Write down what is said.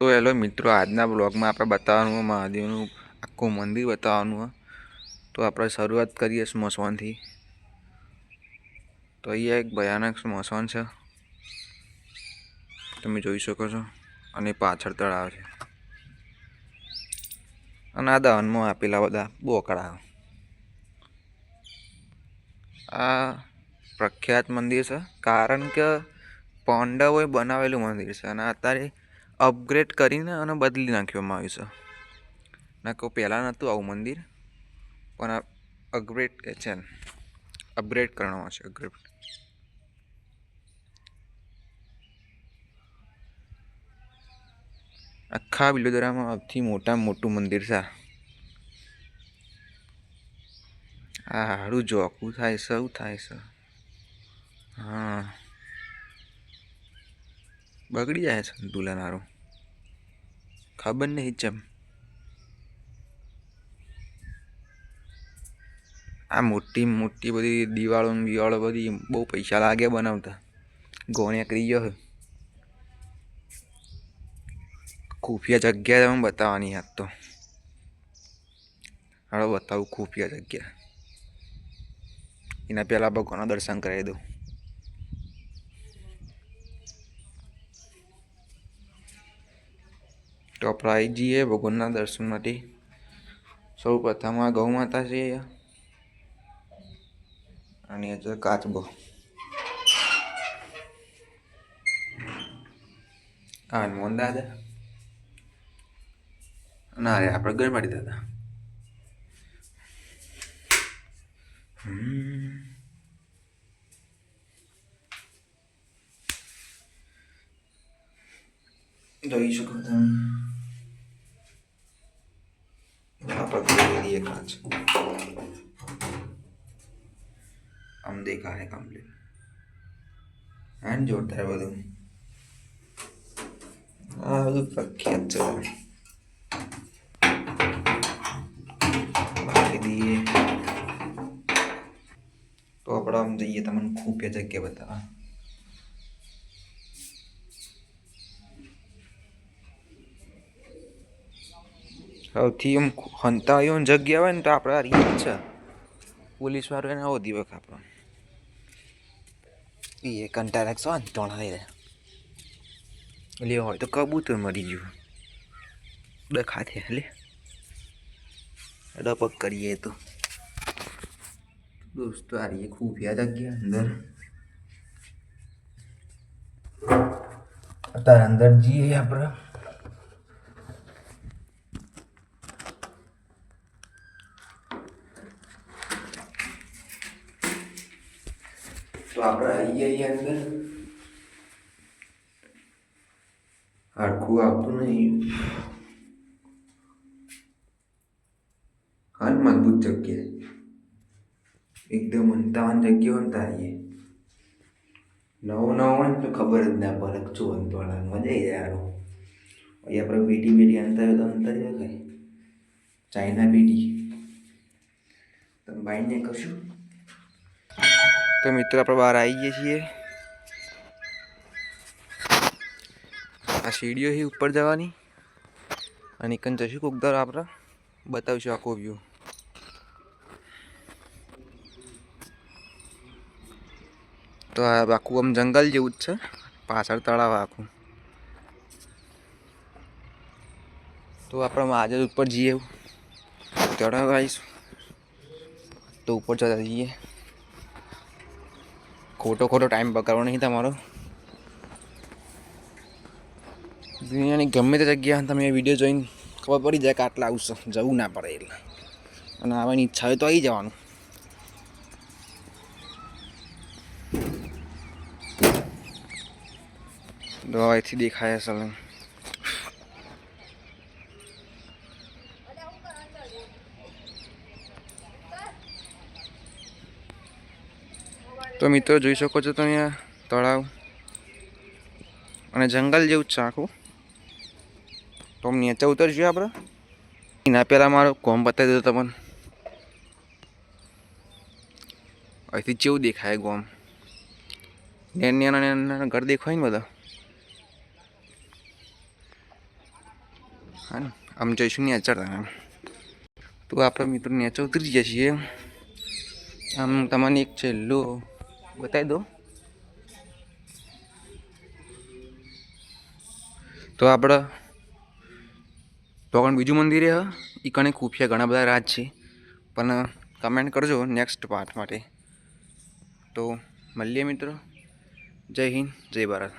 તો હેલો મિત્રો, આજના બ્લોગમાં આપણે બતાવવાનું મહાદેવનું આખું મંદિર બતાવવાનું. તો આપણે શરૂઆત કરીએ સ્મશાનથી. તો અહીંયા એક ભયાનક સ્મશાન છે, તમે જોઈ શકો છો, અને પાછળ તળાવ છે, અને આ દહનમાં આપેલા બધા બોકડા. આ પ્રખ્યાત મંદિર છે, કારણ કે પાંડવોએ બનાવેલું મંદિર છે, અને અત્યારે અપગ્રેડ કરીને અને બદલી નાખવામાં આવ્યું છે. ના કહું પહેલાં નહોતું આવું મંદિર, પણ અપગ્રેડ છે, અપગ્રેડ કરવામાં છે. અપગ્રેડ આખા બિલોદરામાં સૌથી મોટામાં મોટું મંદિર છે. આ હારું જોખું થાય છે, એવું થાય છે. હા, બગડી જાય છે સંતુલન હારું, ખબર નહીં ચમ. આ મોટી મોટી બધી દિવાળો બધી બહુ પૈસા લાગે બનાવતા. ગોણિયા કરી ગયો ખુફિયા જગ્યા તમે બતાવવાની યાદ તો હાલો બતાવું. ખુફિયા જગ્યા એના પહેલાં ભગવાનના દર્શન કરાવી દઉં. તો આપણે આવી જઈએ ભગવાનના દર્શન માટે. સૌ પ્રથમ આ ગૌ માતા છે, અને હજુ કાચબો. હા, હનુમાન દાદા ના રે, આપણે ગણપતિ દાદા. જોઈ શકો તમે. આપણે દઈએ કાચ આમ દેખાય કમ્પ્લીટ. હા, જોરદાર બધું. આ બધું પ્રખ્યાત છે. બાકી દઈએ તો આપણે આમ જઈએ તમને ખુફિયા જગ્યા બતાવવા. સૌથી એમ હંતાયો જગ્યા હોય ને તો આપણે આ રીત છે. પોલીસ વાળો એને આવો દીવક આપણો એ કંટા રાખશો ને ટોણા લઈ લે હોય તો કબૂતર મરી ગયું દખાતે લે ડપક કરીએ તો દોસ્તો આ રહીએ ખુફિયા જગ્યા. અંદર અત્યારે અંદર જઈએ આપણે. તો આપણે આવીએ અંદર. આખું આવતું નહીં. હા, મજબૂત જગ્યા, એકદમ અંતાવાન જગ્યા હોય ને. નવો નવો હોય ને તો ખબર જ ના પડે શું અંતવાળા મજા આવી જાય. અહીં આપણે પેટી અંતર તો અંતર કઈ ચાઇના પેટી તમે બાઈને કરશું. તો મિત્રો આપણે બહાર આવી ગઈએ છીએ. આ સીડીઓ છે ઉપર જવાની, અને કન જશું કોક દર આપણે બતાવીશું આખો વ્યૂ. તો આ આખું આમ જંગલ જેવું જ છે, પાછળ તળાવ આખું. તો આપણે આજે ઉપર જઈએ, તળાવ આવીશું તો ઉપર જતા જઈએ. ખોટો ટાઈમ બગાડવો નહીં તમારો. દુનિયાની ગમે તે જગ્યા તમે વિડીયો જોઈને ખબર પડી જાય કે આટલા આવશે, જવું ના પડે એટલે. અને આવવાની ઈચ્છા હોય તો આવી જવાનું. દવાઈથી દેખાય સલંગ. તો મિત્રો જોઈ શકો છો તો અહીંયા તળાવ અને જંગલ જેવું જ છે આખું. તો નીચે ઉતરશું આપણે. એના પહેલાં મારો કોમ બતાવી દીધો તમને. અહીંથી કેવું દેખાય ગોમ, નાના ઘર દેખાય ને બધા. હા ને આમ જઈશું ને ચડતા આમ તો આપણે મિત્રો નેચે ઉતરી ગયા છીએ. આમ તમને એક છેલ્લું બતાવી દો તો આપણે તો બીજું મંદિર એ કણે ખૂફિયા ઘણા બધા રાજ છે, પણ કમેન્ટ કરજો નેક્સ્ટ પાર્ટ માટે. તો મળીએ મિત્રો. જય હિન્દ, જય ભારત.